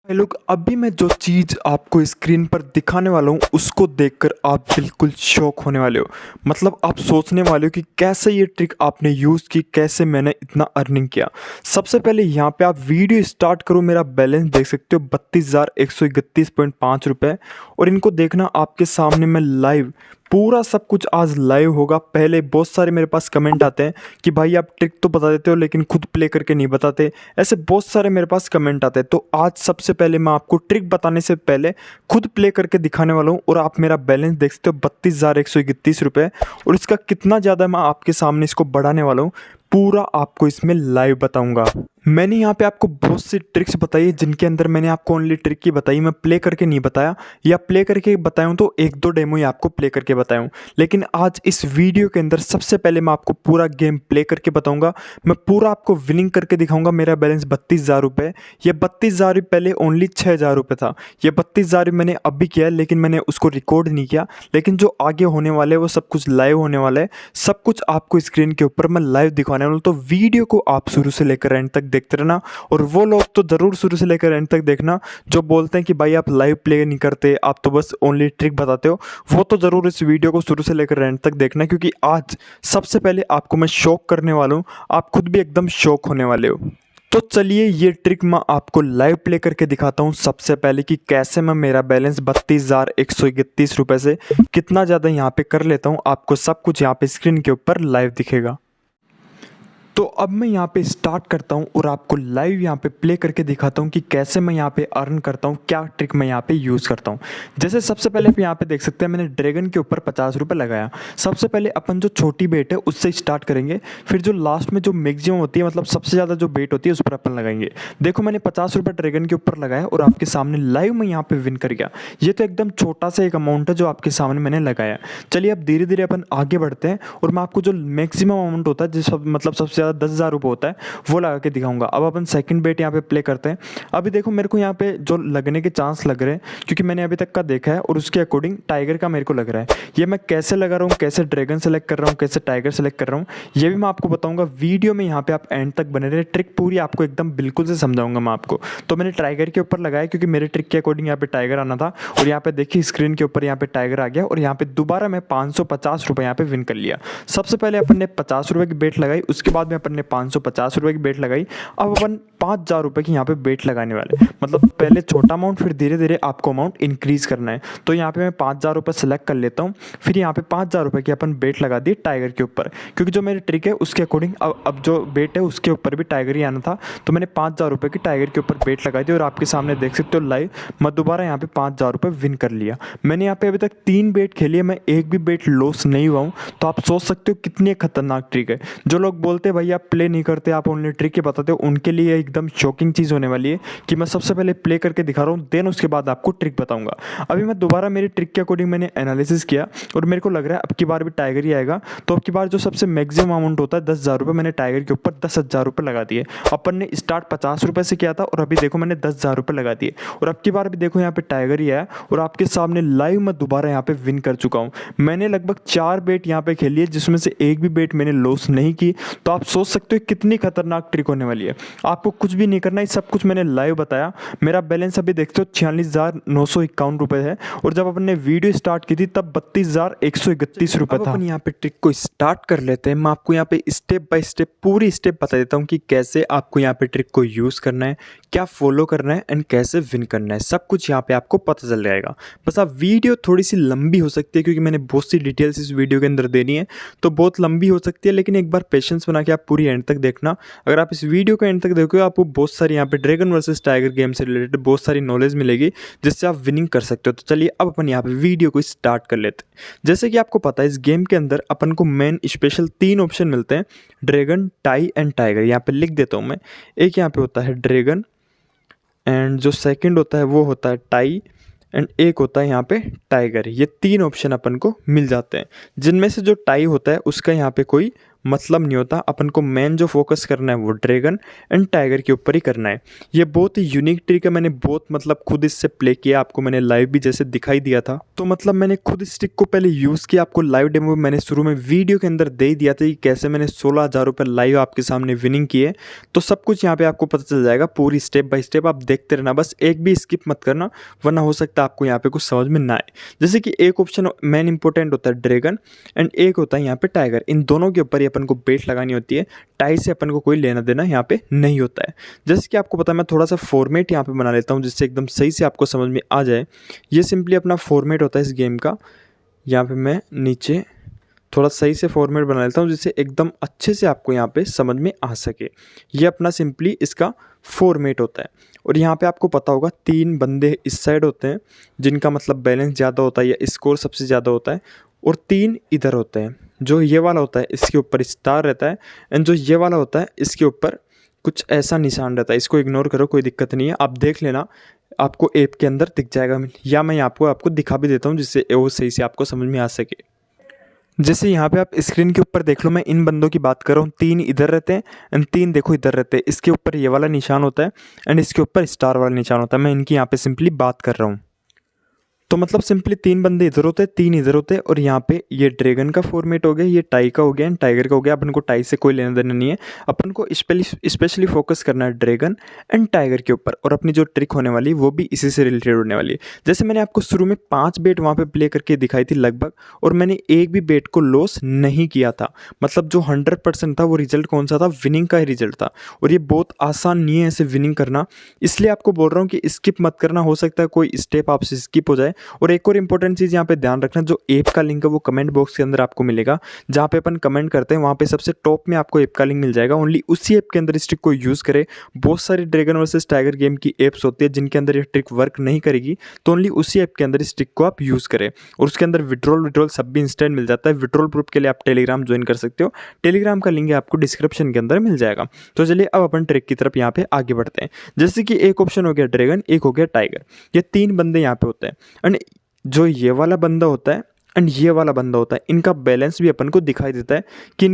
भाई लोग, अभी मैं जो चीज़ आपको स्क्रीन पर दिखाने वाला हूँ उसको देखकर आप बिल्कुल शॉक होने वाले हो। मतलब आप सोचने वाले हो कि कैसे ये ट्रिक आपने यूज़ की, कैसे मैंने इतना अर्निंग किया। सबसे पहले यहाँ पे आप वीडियो स्टार्ट करो, मेरा बैलेंस देख सकते हो 32,131.5 रुपये। और इनको देखना आपके सामने मैं लाइव पूरा सब कुछ आज लाइव होगा। पहले बहुत सारे मेरे पास कमेंट आते हैं कि भाई आप ट्रिक तो बता देते हो लेकिन खुद प्ले करके नहीं बताते। ऐसे बहुत सारे मेरे पास कमेंट आते हैं। तो आज सबसे पहले मैं आपको ट्रिक बताने से पहले खुद प्ले करके दिखाने वाला हूँ। और आप मेरा बैलेंस देख सकते हो 32,131 रुपये। और इसका कितना ज़्यादा मैं आपके सामने इसको बढ़ाने वाला हूँ, पूरा आपको इसमें लाइव बताऊंगा। मैंने यहाँ पे आपको बहुत सी ट्रिक्स बताई है जिनके अंदर मैंने आपको ओनली ट्रिक की बताई, मैं प्ले करके नहीं बताया। या प्ले करके बताया हूँ तो एक दो डेमो ही आपको प्ले करके बताया हूँ। लेकिन आज इस वीडियो के अंदर सबसे पहले मैं आपको पूरा गेम प्ले करके बताऊंगा। मैं पूरा आपको विनिंग करके दिखाऊंगा। मेरा बैलेंस 32,000 रुपये। ये 32,000 पहले ओनली 6,000 रुपये था। ये 32,000 मैंने अभी किया है लेकिन मैंने उसको रिकॉर्ड नहीं किया। लेकिन जो आगे होने वाले वो सब कुछ लाइव होने वाला है। सब कुछ आपको स्क्रीन के ऊपर मैं लाइव दिखाने वाला हूँ। तो वीडियो को आप शुरू से लेकर एंड तक देखते रहना। और वो लोग तो ज़रूर शुरू से लेकर एंड तक देखना जो बोलते हैं कि भाई आप लाइव प्ले नहीं करते, आप तो बस ओनली ट्रिक बताते हो। वो तो ज़रूर इस वीडियो को शुरू से लेकर एंड तक देखना, क्योंकि आज सबसे पहले आपको मैं शॉक करने वाला हूँ। आप खुद भी एकदम शॉक होने वाले हो। तो चलिए ये ट्रिक मैं आपको लाइव प्ले करके दिखाता हूँ सबसे पहले कि कैसे मैं मेरा बैलेंस 32,131 रुपये से कितना ज़्यादा यहाँ पे कर लेता हूँ। आपको सब कुछ यहाँ पे स्क्रीन के ऊपर लाइव दिखेगा। तो अब मैं यहाँ पे स्टार्ट करता हूँ और आपको लाइव यहाँ पे प्ले करके दिखाता हूँ कि कैसे मैं यहाँ पे अर्न करता हूँ, क्या ट्रिक मैं यहाँ पे यूज़ करता हूँ। जैसे सबसे पहले आप यहाँ पे देख सकते हैं मैंने ड्रैगन के ऊपर 50 रुपये लगाया। सबसे पहले अपन जो छोटी बेट है उससे स्टार्ट करेंगे, फिर जो लास्ट में जो मैक्सिमम होती है, मतलब सबसे ज़्यादा जो बेट होती है उस पर अपन लगाएंगे। देखो मैंने 50 रुपये ड्रैगन के ऊपर लगाया और आपके सामने लाइव में यहाँ पे विन कर गया। ये तो एकदम छोटा सा एक अमाउंट है जो आपके सामने मैंने लगाया। चलिए अब धीरे धीरे अपन आगे बढ़ते हैं और मैं आपको जो मैक्सिमम अमाउंट होता है, जिस मतलब सबसे ज़्यादा 10,000 रुपये होता है, वो लगा के दिखाऊंगा। अब अपन सेकंड बेट यहाँ पे प्ले करते हैं। अभी देखो मेरे को यहाँ पे जो लगने के चांस लग रहे हैं, क्योंकि मैंने अभी तक का देखा है और उसके अकॉर्डिंग टाइगर का मेरे को लग रहा है। ये मैं कैसे लगा रहा हूँ, कैसे ड्रैगन सेलेक्ट कर रहा हूँ, कैसे टाइगर सेलेक्ट कर रहा हूँ, ये भी मैं आपको बताऊंगा वीडियो में। यहाँ पे आप एंड तक बने रहे, ट्रिक पूरी आपको एकदम बिल्कुल से समझाऊंगा मैं आपको। तो मैंने टाइगर के ऊपर लगाया क्योंकि मेरे ट्रिक के अकॉर्डिंग यहाँ पे टाइगर आना था। और यहाँ पे देखिए स्क्रीन के ऊपर यहाँ पे टाइगर आ गया और यहाँ पे दोबारा मैं 550 रुपये यहाँ पे विन कर लिया। सबसे पहले अपन ने 50 रुपये की बेट लगाई, उसके बाद में अपन ने 550 रुपये की बेट लगाई। अब अपन 5,000 रुपये की यहाँ पे बेट लगाने वाले, मतलब पहले छोटा अमाउंट फिर धीरे धीरे आपको अमाउंट इंक्रीज करना है। तो यहाँ पे मैं 5,000 रुपये सेलेक्ट कर लेता हूँ। फिर यहाँ पे 5,000 रुपये की अपन बेट लगा दी टाइगर के ऊपर, क्योंकि जो मेरी ट्रिक है उसके अकॉर्डिंग अब जो बेट है उसके ऊपर भी टाइगर ही आना था। तो मैंने 5,000 रुपये की टाइगर के ऊपर बेट लगाई थी और आपके सामने देख सकते हो लाइव मैं दोबारा यहाँ पे 5,000 रुपये विन कर लिया। मैंने यहाँ पे अभी तक 3 बेट खेली है, मैं एक भी बेट लॉस नहीं हुआ हूँ। तो आप सोच सकते हो कितनी खतरनाक ट्रिक है। जो लोग बोलते हैं भाई आप प्ले नहीं करते, आप ओनली ट्रिक ही बताते हो, उनके लिए एकदम शॉकिंग चीज़ होने वाली है कि मैं सबसे पहले प्ले करके दिखा रहा हूँ, देन उसके बाद आपको ट्रिक बताऊंगा। अभी मैं दोबारा मेरी ट्रिक के अकॉर्डिंग मैंने एनालिसिस किया और मेरे को लग रहा है अब की बार भी टाइगर ही आएगा। तो अब की बार जो सबसे मैक्सिमम अमाउंट होता है 10,000 रुपये, मैंने टाइगर के ऊपर 10,000 रुपये लगा दिए। अपन ने स्टार्ट 50 रुपये से किया था और अभी देखो मैंने 10,000 रुपये लगा दिए। और अब की बार भी देखो यहाँ पे टाइगर ही आया और आपके सामने लाइव मैं दोबारा यहाँ पे विन कर चुका हूँ। मैंने लगभग 4 बेट यहाँ पे खेली है जिसमें से एक भी बेट मैंने लॉस नहीं की। तो आप सोच सकते हो कितनी खतरनाक ट्रिक होने वाली है। आपको कुछ भी नहीं करना है, सब कुछ मैंने लाइव बताया। मेरा बैलेंस अभी देखते हो 46,951 रुपये है और जब अपन ने वीडियो स्टार्ट की थी तब 32,131 रुपये था। अपन यहाँ पे ट्रिक को स्टार्ट कर लेते हैं। मैं आपको यहाँ पे स्टेप बाय स्टेप पूरी स्टेप बता देता हूँ कि कैसे आपको यहाँ पे ट्रिक को यूज़ करना है, क्या फॉलो करना है एंड कैसे विन करना है। सब कुछ यहाँ पे आपको पता चल जाएगा। बस आप वीडियो थोड़ी सी लंबी हो सकती है क्योंकि मैंने बहुत सी डिटेल्स इस वीडियो के अंदर देनी है, तो बहुत लंबी हो सकती है। लेकिन एक बार पेशेंस बना के आप पूरी एंड तक देखना। अगर आप इस वीडियो को एंड तक देखोगे आपको बहुत सारी यहाँ पे ड्रैगन वर्सेस टाइगर गेम से रिलेटेड बहुत सारी नॉलेज मिलेगी जिससे आप विनिंग कर सकते हो। तो चलिए अब अपन यहाँ पे वीडियो को स्टार्ट कर लेते हैं। जैसे कि आपको पता है इस गेम के अंदर अपन को मेन स्पेशल 3 ऑप्शन मिलते हैं, ड्रैगन, टाई एंड टाइगर। यहाँ पे लिख देता हूँ मैं। एक यहाँ पे होता है ड्रैगन एंड जो सेकंड होता है वो होता है टाई एंड एक होता है यहाँ पे टाइगर। ये 3 ऑप्शन अपन को मिल जाते हैं, जिनमें से जो टाई होता है उसका यहाँ पे कोई मतलब नहीं होता। अपन को मेन जो फोकस करना है वो ड्रैगन एंड टाइगर के ऊपर ही करना है। ये बहुत ही यूनिक ट्रिक है, मैंने बहुत मतलब खुद इससे प्ले किया, आपको मैंने लाइव भी जैसे दिखाई दिया था। तो मतलब मैंने खुद इस ट्रिक को पहले यूज़ किया, आपको लाइव डेमो मैंने शुरू में वीडियो के अंदर दे ही दिया था कि कैसे मैंने 16,000 रुपये लाइव आपके सामने विनिंग किए। तो सब कुछ यहाँ पे आपको पता चल जाएगा, पूरी स्टेप बाय स्टेप आप देखते रहना, बस एक भी स्किप मत करना, वरना हो सकता है आपको यहाँ पे कुछ समझ में ना आए। जैसे कि एक ऑप्शन मेन इंपॉर्टेंट होता है ड्रैगन एंड एक होता है यहाँ पे टाइगर, इन दोनों के ऊपर ही अपन को बेट लगानी होती है। टाई से अपन को कोई लेना देना यहाँ पे नहीं होता है। जैसे कि आपको पता है, मैं थोड़ा सा फॉर्मेट यहाँ पे बना लेता हूँ जिससे एकदम सही से आपको समझ में आ जाए। ये सिंपली अपना फॉर्मेट होता है इस गेम का। यहाँ पे मैं नीचे थोड़ा सही से फॉर्मेट बना लेता हूँ जिससे एकदम अच्छे से आपको यहाँ पे समझ में आ सके। ये अपना सिंपली इसका फॉर्मेट होता है। और यहाँ पे आपको पता होगा 3 बंदे इस साइड होते हैं जिनका मतलब बैलेंस ज़्यादा होता है या स्कोर सबसे ज़्यादा होता है, और 3 इधर होते हैं। जो ये वाला होता है इसके ऊपर स्टार रहता है, एंड जो ये वाला होता है इसके ऊपर कुछ ऐसा निशान रहता है। इसको इग्नोर करो, कोई दिक्कत नहीं है, आप देख लेना, आपको ऐप के अंदर दिख जाएगा, या मैं आपको दिखा भी देता हूँ जिससे वो सही से आपको समझ में आ सके। जैसे यहाँ पे आप स्क्रीन के ऊपर देख लो, मैं इन बंदों की बात कर रहा हूँ, 3 इधर रहते हैं एंड 3 देखो इधर रहते हैं। इसके ऊपर ये वाला निशान होता है एंड इसके ऊपर स्टार वाला निशान होता है। मैं इनकी यहाँ पे सिंपली बात कर रहा हूँ। तो मतलब सिंपली 3 बंदे इधर होते हैं, 3 इधर होते हैं, और यहाँ पे ये ड्रैगन का फॉर्मेट हो गया, ये टाई का हो गया एंड टाइगर का हो गया। अपन को टाई से कोई लेना देना नहीं है, अपन को स्पेशली फोकस करना है ड्रैगन एंड टाइगर के ऊपर, और अपनी जो ट्रिक होने वाली वो भी इसी से रिलेटेड होने वाली है। जैसे मैंने आपको शुरू में 5 बेट वहाँ पे प्ले करके दिखाई थी लगभग, और मैंने एक भी बेट को लॉस नहीं किया था। मतलब जो 100% था वो रिजल्ट कौन सा था, विनिंग का ही रिजल्ट था। और ये बहुत आसान नहीं है ऐसे विनिंग करना, इसलिए आपको बोल रहा हूँ कि स्किप मत करना, हो सकता है कोई स्टेप आपसे स्किप हो जाए। और एक और इंपॉर्टेंट चीज़ यहाँ पे ध्यान रखना, जो ऐप का लिंक है वो कमेंट बॉक्स के अंदर आपको मिलेगा। जहाँ पे अपन कमेंट करते हैं वहाँ पे सबसे टॉप में आपको ऐप का लिंक मिल जाएगा। ओनली उसी ऐप के अंदर इस ट्रिक को यूज़ करें। बहुत सारी ड्रैगन वर्सेस टाइगर गेम की ऐप्स होती है जिनके अंदर ये ट्रिक वर्क नहीं करेगी, तो ओनली उसी ऐप के अंदर इस ट्रिक को आप यूज़ करें। और उसके अंदर विड्रॉल सब भी इंस्टेंट मिल जाता है। विड्रॉल प्रूफ के लिए आप टेलीग्राम ज्वाइन कर सकते हो, टेलीग्राम का लिंक आपको डिस्क्रिप्शन के अंदर मिल जाएगा। तो चलिए अब अपन ट्रिक की तरफ यहाँ पे आगे बढ़ते हैं। जैसे कि एक ऑप्शन हो गया ड्रैगन, एक हो गया टाइगर, ये 3 बंदे यहाँ पे होते हैं। एंड जो ये वाला बंदा होता है एंड ये वाला बंदा होता है, इनका बैलेंस भी अपन को दिखाई देता है कि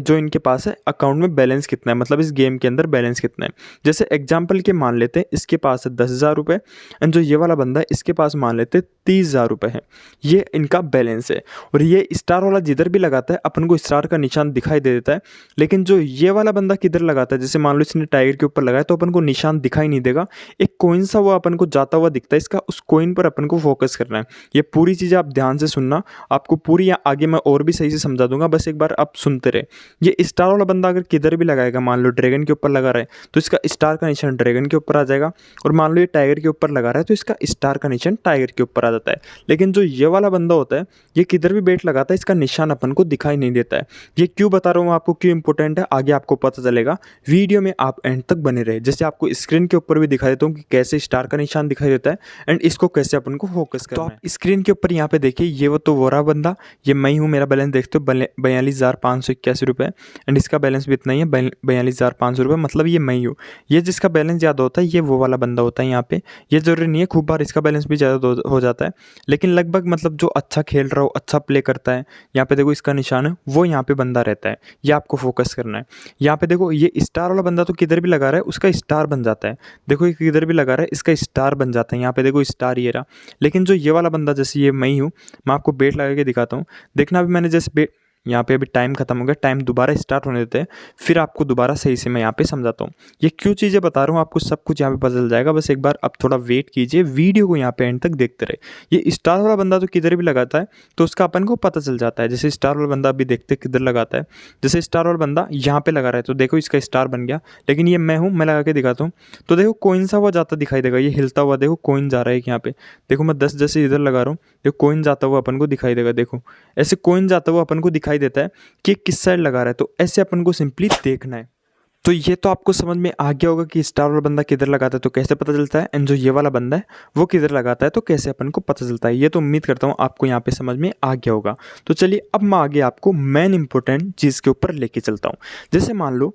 जो इनके पास है अकाउंट में बैलेंस कितना है, मतलब इस गेम के अंदर बैलेंस कितना है। जैसे एग्जांपल के मान लेते हैं इसके पास है 10,000 रुपये, एंड जो ये वाला बंदा है इसके पास मान लेते हैं 30,000 रुपये है। ये इनका बैलेंस है। और ये स्टार वाला जिधर भी लगाता है अपन को स्टार का निशान दिखाई दे देता है, लेकिन जो ये वाला बंदा किधर लगाता है, जैसे मान लो इसने टाइगर के ऊपर लगाया तो अपन को निशान दिखाई नहीं देगा, एक कॉइन सा वो अपन को जाता हुआ दिखता है इसका, उस कॉइन पर अपन को फोकस करना है। ये पूरी चीज़ें आप ध्यान से सुनना, आपको पूरी आगे मैं और भी सही से समझा दूंगा, बस एक बार आप सुनते रहे। ये स्टार वाला बंदा अगर किधर भी लगाएगा, मान लो ड्रैगन के ऊपर लगा रहा है तो इसका स्टार का निशान ड्रैगन के ऊपर आ जाएगा, और मान लो ये टाइगर के ऊपर लगा रहा है तो इसका स्टार का निशान टाइगर के ऊपर आ जाता है। लेकिन जो ये वाला बंदा होता है ये किधर भी बेट लगाता है इसका निशान अपन को दिखाई नहीं देता है। ये क्यों बता रहा हूँ आपको, क्यों इंपॉर्टेंट है, आगे आपको पता चलेगा। वीडियो में आप एंड तक बने रहे। जैसे आपको स्क्रीन के ऊपर भी दिखा देता हूँ कि कैसे स्टार का निशान दिखाई देता है एंड इसको कैसे अपन को फोकस करना है। तो आप स्क्रीन के ऊपर यहाँ पे देखिए, ये वो तो वो रहा बंदा, ये मैं हूँ, मेरा बैलेंस देखते हो 42,581 रुपये, एंड इसका बैलेंस भी इतना ही है 42,500 रुपये, मतलब ये मैं हूँ। ये जिसका बैलेंस ज़्यादा होता है ये वो वाला बंदा होता है यहाँ पे। ये जरूरी नहीं है खूब बार इसका बैलेंस भी ज़्यादा हो जाता है, लेकिन लगभग मतलब जो अच्छा खेल रहा हो, अच्छा प्ले करता है, यहाँ पे देखो इसका निशान है, वो यहाँ पे बंदा रहता है। ये आपको फोकस करना है। यहाँ पे देखो ये स्टार वाला बंदा तो किधर भी लगा रहा है उसका स्टार बन जाता है। देखो ये किधर भी लगा रहा है इसका स्टार बन जाता है। यहाँ पे देखो स्टार ये रहा। लेकिन जो ये वाला बंदा, जैसे ये मैं हूँ, मैं आपको बेट लगा के दिखाता हूँ। देखना अभी मैंने जैसे बेट, यहाँ पे अभी टाइम खत्म हो गया, टाइम दोबारा स्टार्ट होने देते हैं, फिर आपको दोबारा सही से मैं यहाँ पे समझाता हूँ। ये क्यों चीज़ें बता रहा हूँ आपको, सब कुछ यहाँ पे पता चल जाएगा। बस एक बार अब थोड़ा वेट कीजिए, वीडियो को यहाँ पे एंड तक देखते रहे। ये स्टार वाला बंदा तो किधर भी लगाता है तो उसका अपन को पता चल जाता है। जैसे स्टार वाला बंदा अभी देखते किधर लगाता है, जैसे स्टार वाला बंदा यहाँ पे लगा रहा है तो देखो इसका स्टार बन गया। लेकिन ये मैं हूँ, मैं लगा के दिखाता हूँ तो देखो कोइन सा हुआ जाता दिखाई देगा, ये हिलता हुआ देखो कोइन जा रहा है यहाँ पे। देखो मैं 10 जैसे इधर लगा रहा हूँ, देखो कोइन जाता हुआ अपन को दिखाई देगा। देखो ऐसे कोइन जाता हुआ अपन को दिखाई देता है कि किस साइड लगा रहा है, तो ऐसे अपन को सिंपली देखना है। तो ये तो आपको समझ में आ गया होगा कि स्टार वाला बंदा किधर लगाता है तो कैसे पता चलता है, एंड जो ये वाला बंदा है वो किधर लगाता है तो कैसे अपन को पता चलता है। ये तो उम्मीद करता हूँ आपको यहाँ पे समझ में आ गया होगा। तो चलिए अब मैं आगे आपको मेन इंपॉर्टेंट चीज़ के ऊपर लेके चलता हूँ। जैसे मान लो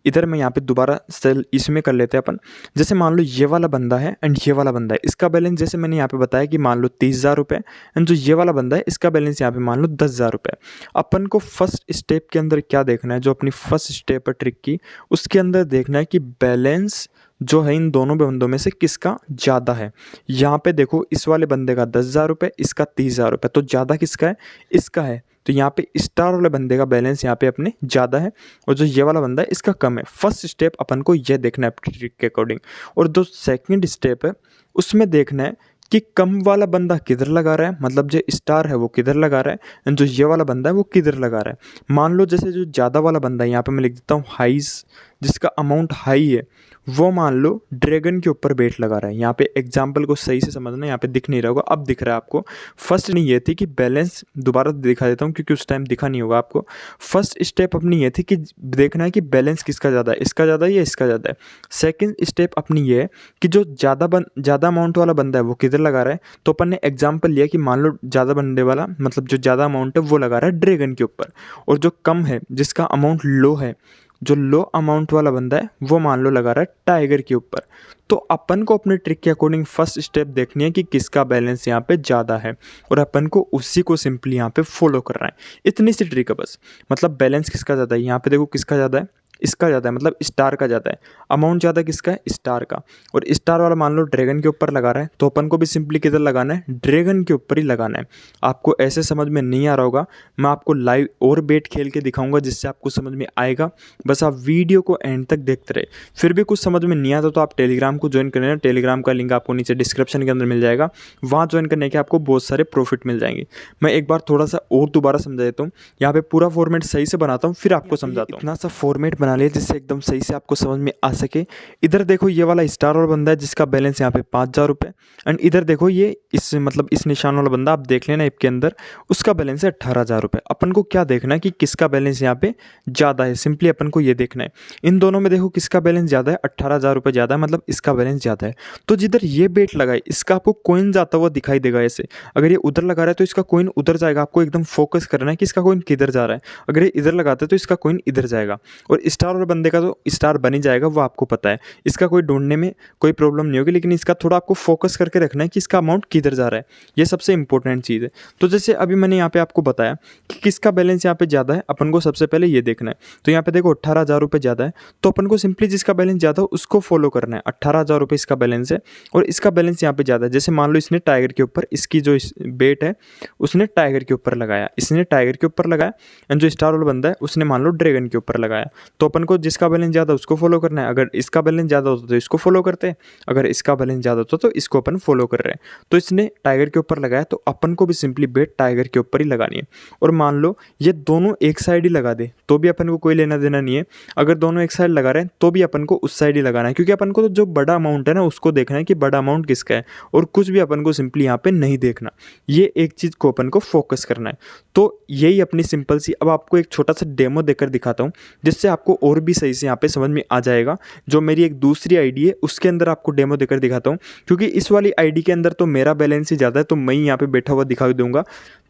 इधर मैं यहाँ पे दोबारा सेल इसमें कर लेते हैं अपन। जैसे मान लो ये वाला बंदा है एंड ये वाला बंदा है, इसका बैलेंस जैसे मैंने यहाँ पे बताया कि मान लो 30,000 रुपये, एंड जो ये वाला बंदा है इसका बैलेंस यहाँ पे मान लो 10,000 रुपये। अपन को फर्स्ट स्टेप के अंदर क्या देखना है, जो अपनी फर्स्ट स्टेप है ट्रिक की, उसके अंदर देखना है कि बैलेंस जो है इन दोनों बंदों में से किसका ज़्यादा है। यहाँ पे देखो इस वाले बंदे का 10,000 रुपये, इसका 30,000 रुपये, तो ज़्यादा किसका है, इसका है। तो यहाँ पे स्टार वाले बंदे का बैलेंस यहाँ पे अपने ज़्यादा है और जो ये वाला बंदा है इसका कम है। फर्स्ट स्टेप अपन को ये देखना है ट्रिक के अकॉर्डिंग। और जो सेकंड स्टेप है उसमें देखना है कि कम वाला बंदा किधर लगा रहा है, मतलब जो स्टार है वो किधर लगा रहा है, एंड जो ये वाला बंदा है वो किधर लगा रहा है। मान लो जैसे जो ज़्यादा वाला बंदा है यहाँ पे मैं लिख देता हूँ हाइज, जिसका अमाउंट हाई है, वो मान लो ड्रैगन के ऊपर बेट लगा रहा है। यहाँ पे एग्जाम्पल को सही से समझना, यहाँ पे दिख नहीं रहा होगा, अब दिख रहा है आपको। फर्स्ट नहीं ये थी कि बैलेंस, दोबारा दिखा देता हूँ क्योंकि उस टाइम दिखा नहीं होगा आपको। फर्स्ट स्टेप अपनी ये थी कि देखना है कि बैलेंस किसका ज़्यादा है, इसका ज़्यादा है या इसका ज़्यादा है। सेकंड स्टेप अपनी ये है कि जो ज़्यादा अमाउंट वाला बंदा है वो किधर लगा रहा है। तो अपन ने एग्जाम्पल लिया कि मान लो ज़्यादा बंदे वाला, मतलब जो ज़्यादा अमाउंट है वो लगा रहा है ड्रैगन के ऊपर, और जो कम है जिसका अमाउंट लो है, जो लो अमाउंट वाला बंदा है वो मान लो लगा रहा है टाइगर के ऊपर। तो अपन को अपने ट्रिक के अकॉर्डिंग फर्स्ट स्टेप देखनी है कि किसका बैलेंस यहाँ पे ज़्यादा है, और अपन को उसी को सिंपली यहाँ पे फॉलो करना है। इतनी सी ट्रिक है बस। मतलब बैलेंस किसका ज़्यादा है, यहाँ पे देखो किसका ज़्यादा है, इसका ज़्यादा है, मतलब स्टार का ज़्यादा है। अमाउंट ज़्यादा किसका है, स्टार का। और स्टार वाला मान लो ड्रैगन के ऊपर लगा रहा है, तो अपन को भी सिंपली किधर लगाना है, ड्रैगन के ऊपर ही लगाना है। आपको ऐसे समझ में नहीं आ रहा होगा, मैं आपको लाइव और बेट खेल के दिखाऊंगा जिससे आपको समझ में आएगा। बस आप वीडियो को एंड तक देखते रहे। फिर भी कुछ समझ में नहीं आता तो आप टेलीग्राम को ज्वाइन कर लेना। टेलीग्राम का लिंक आपको नीचे डिस्क्रिप्शन के अंदर मिल जाएगा, वहाँ ज्वाइन करने के आपको बहुत सारे प्रॉफिट मिल जाएंगे। मैं एक बार थोड़ा सा और दोबारा समझा देता हूँ, यहाँ पे पूरा फॉर्मेट सही से बनाता हूँ फिर आपको समझाता हूँ। इतना सा फॉर्मेट बना लिया जिससे एकदम सही से आपको समझ में आ सके। इधर देखो ये वाला स्टार वाला बंदा है जिसका बैलेंस यहाँ पे 5,000 रुपये, एंड इधर देखो ये इस मतलब इस निशान वाला बंदा, आप देख लेना ऐप के अंदर, उसका बैलेंस है 18,000 रुपये। अपन को क्या देखना है कि किसका बैलेंस यहाँ पे ज़्यादा है, सिंपली अपन को ये देखना है। इन दोनों में देखो किसका बैलेंस ज़्यादा है, 18,000 रुपये ज़्यादा है, मतलब इसका बैलेंस ज़्यादा है। तो जिधर ये बेट लगाए इसका आपको कॉइन जाता हुआ दिखाई देगा ऐसे। अगर ये उधर लगा रहा है तो इसका कॉइन उधर जाएगा, आपको एकदम फोकस करना है कि इसका कॉइन किधर जा रहा है। अगर ये इधर लगाता है तो इसका कॉइन इधर जाएगा, और स्टार वाले बंदे का तो स्टार बन ही जाएगा, वो आपको पता है। इसका कोई ढूंढने में कोई प्रॉब्लम नहीं होगी, लेकिन इसका थोड़ा आपको फोकस करके रखना है कि इसका अमाउंट किधर जा रहा है, ये सबसे इंपॉर्टेंट चीज़ है। तो जैसे अभी मैंने यहाँ पे आपको बताया कि किसका बैलेंस यहाँ पे ज़्यादा है, अपन को सबसे पहले ये देखना है। तो यहाँ पे देखो 18,000 रुपये ज़्यादा है, तो अपन को सिंपली जिसका बैलेंस ज़्यादा हो उसको फॉलो करना है। 18,000 रुपये इसका बैलेंस है और इसका बैलेंस यहाँ पे ज़्यादा है। जैसे मान लो इसने टाइगर के ऊपर, इसकी जो बेट है उसने टाइगर के ऊपर लगाया, इसने टाइगर के ऊपर लगाया, एंड जो स्टार वाला बंदा है उसने मान लो ड्रैगन के ऊपर लगाया। तो अपन को जिसका बैलेंस ज़्यादा उसको फॉलो करना है। अगर इसका बैलेंस ज़्यादा होता तो इसको फॉलो करते हैं, अगर इसका बैलेंस ज़्यादा होता तो इसको अपन फॉलो कर रहे हैं। तो इसने टाइगर के ऊपर लगाया, तो अपन को भी सिंपली बेट टाइगर के ऊपर ही लगानी है। और मान लो ये दोनों एक साइड ही लगा दे तो भी अपन को कोई लेना देना नहीं है। अगर दोनों एक साइड लगा रहे हैं तो भी अपन को उस साइड ही लगाना है, क्योंकि अपन को तो जो बड़ा अमाउंट है ना उसको देखना है कि बड़ा अमाउंट किसका है, और कुछ भी अपन को सिंपली यहाँ पे नहीं देखना। ये एक चीज़ को अपन को फोकस करना है। तो यही अपनी सिंपल सी, अब आपको एक छोटा सा डेमो देकर दिखाता हूँ जिससे आपको और भी सही से यहाँ पे समझ में आ जाएगा। जो मेरी एक दूसरी आईडी है उसके अंदर आपको डेमो देकर दिखाता हूँ, क्योंकि इस वाली आईडी के अंदर तो मेरा बैलेंस ही ज़्यादा है, तो मैं यहाँ पे बैठा हुआ दिखा दूंगा।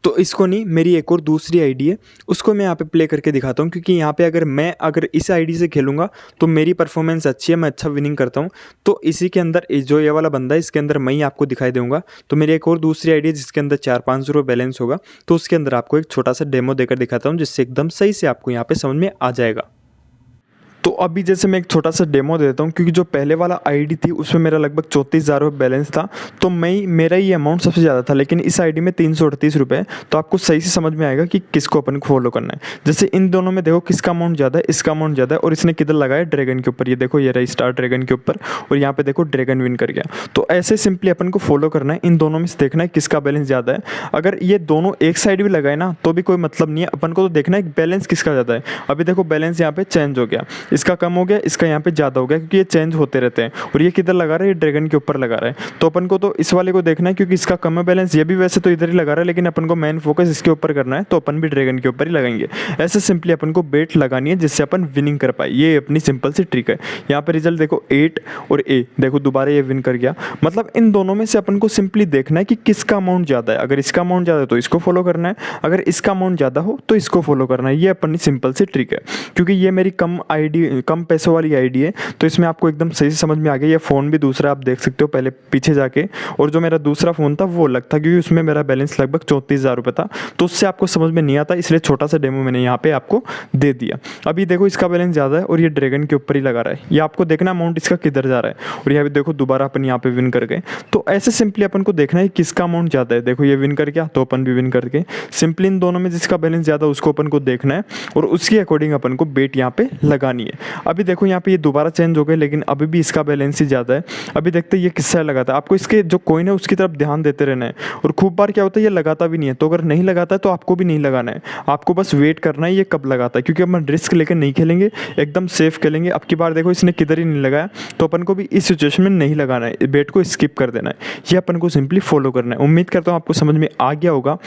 तो इसको नहीं, मेरी एक और दूसरी आईडी है उसको मैं यहाँ पे प्ले करके दिखाता हूँ, क्योंकि यहाँ पे अगर इस आईडी से खेलूँगा तो मेरी परफॉर्मेंस अच्छी है, मैं अच्छा विनिंग करता हूँ। तो इसी के अंदर जो ये वाला बंदा है इसके अंदर मैं ही आपको दिखाई दूंगा। तो मेरी एक और दूसरी आईडी है जिसके अंदर 400-500 रुपये बैलेंस होगा, तो उसके अंदर आपको एक छोटा सा डेमो देकर दिखाता हूँ जिससे एकदम सही से आपको यहाँ पे समझ में आ जाएगा। तो अभी जैसे मैं एक छोटा सा डेमो देता हूँ, क्योंकि जो पहले वाला आईडी थी उसमें मेरा लगभग 34,000 रुपये बैलेंस था, तो मेरा ही अमाउंट सबसे ज़्यादा था, लेकिन इस आईडी में 338 रुपये। तो आपको सही से समझ में आएगा कि किसको अपन को फॉलो करना है। जैसे इन दोनों में देखो किसका अमाउंट ज़्यादा है, इसका अमाउंट ज़्यादा है, और इसने किधर लगाया, ड्रैगन के ऊपर। ये देखो ये रहा स्टार ड्रैगन के ऊपर, और यहाँ पे देखो ड्रैगन विन कर गया। तो ऐसे सिंपली अपन को फॉलो करना है, इन दोनों में से देखना है किसका बैलेंस ज़्यादा है। अगर ये दोनों एक साइड भी लगाए ना तो भी कोई मतलब नहीं है, अपन को तो देखना है बैलेंस किसका ज़्यादा है। अभी देखो बैलेंस यहाँ पे चेंज हो गया, इसका कम हो गया, इसका यहाँ पे ज़्यादा हो गया, क्योंकि ये चेंज होते रहते हैं। और ये किधर लगा रहा है, ये ड्रैगन के ऊपर लगा रहा है। तो अपन को तो इस वाले को देखना है, क्योंकि इसका कम है बैलेंस, ये भी वैसे तो इधर ही लगा रहा है, लेकिन अपन को मेन फोकस इसके ऊपर करना है, तो अपन भी ड्रैगन के ऊपर ही लगाएंगे। ऐसे सिंपली अपन को बेट लगानी है जिससे अपन विनिंग कर पाए। ये अपनी सिंपल सी ट्रिक है। यहाँ पे रिजल्ट देखो 8 और ए, देखो दोबारा ये विन कर गया। मतलब इन दोनों में से अपन को सिंपली देखना है कि किसका अमाउंट ज़्यादा है। अगर इसका अमाउंट ज़्यादा है तो इसको फॉलो करना है, अगर इसका अमाउंट ज़्यादा हो तो इसको फॉलो करना है। ये अपनी सिंपल सी ट्रिक है। क्योंकि ये मेरी कम आईडी आईडी कम पैसों वाली आईडी है, तो इसमें आपको एकदम सही से समझ में आ गया। ये फ़ोन भी दूसरा आप देख सकते हो पहले पीछे जाके, और जो मेरा दूसरा फ़ोन था वो अलग था, क्योंकि उसमें मेरा बैलेंस लगभग 34,000 रुपये था, तो उससे आपको समझ में नहीं आता, इसलिए छोटा सा डेमो मैंने यहाँ पे आपको दे दिया। अभी देखो इसका बैलेंस ज़्यादा है और ये ड्रैगन के ऊपर ही लगा रहा है, ये आपको देखना अमाउंट इसका किधर जा रहा है। और यहाँ पे देखो दोबारा अपन यहाँ पे विन कर गए। तो ऐसे सिंपली अपन को देखना है किसका अमाउंट ज़्यादा है। देखो ये विन कर गया तो अपन भी विन करके, सिंपली इन दोनों में जिसका बैलेंस ज़्यादा उसको अपन को देखना है और उसके अकॉर्डिंग अपन को बेट यहाँ पे लगानी है। अभी देखो यहाँ पे ये दोबारा चेंज हो गए, लेकिन अभी भी इसका बैलेंस ही ज़्यादा है। अभी देखते हैं ये किससे लगाता है। आपको इसके जो कॉइन है उसकी तरफ ध्यान देते रहना है, और खूब बार क्या होता है ये लगाता भी नहीं है, तो अगर नहीं लगाता है तो आपको भी नहीं लगाना है, आपको बस वेट करना है ये कब लगाता है, क्योंकि अपन रिस्क लेकर नहीं खेलेंगे, एकदम सेफ खेलेंगे। अब की बार देखो इसने किधर ही नहीं लगाया, तो अपन को भी इस सिचुएशन में नहीं लगाना है, बेट को स्किप कर देना है। ये अपन को सिंपली फॉलो करना है। उम्मीद करता हूँ आपको समझ में आ गया होगा।